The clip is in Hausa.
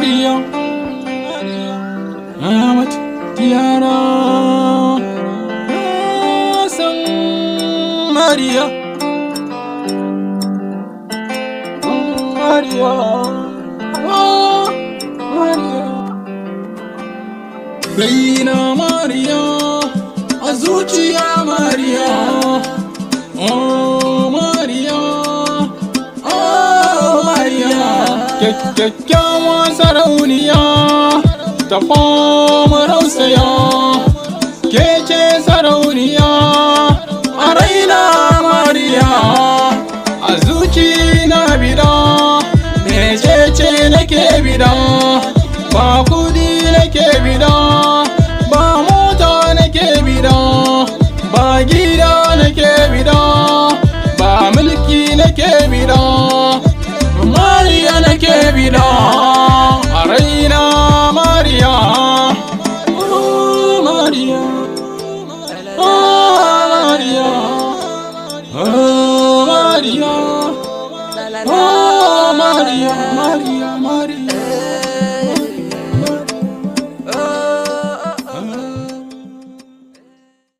Maria, Amat Tiara, San Maria, Maria, Maria, Reina Maria, Azuchia Maria, oh Maria, oh Maria, kyakkyawa sarauniya ta fama rausaya, ke ce sarauniya a raina Maria, a zuci na bida, mecece nake bida, ba kudi nake bida, ba mota nake bida, ba gida nake bida, ba mulki nake bida, Maria nake bida a raina Maria, oh Maria, oh Maria, oh Maria, oh Maria, Maria, Maria.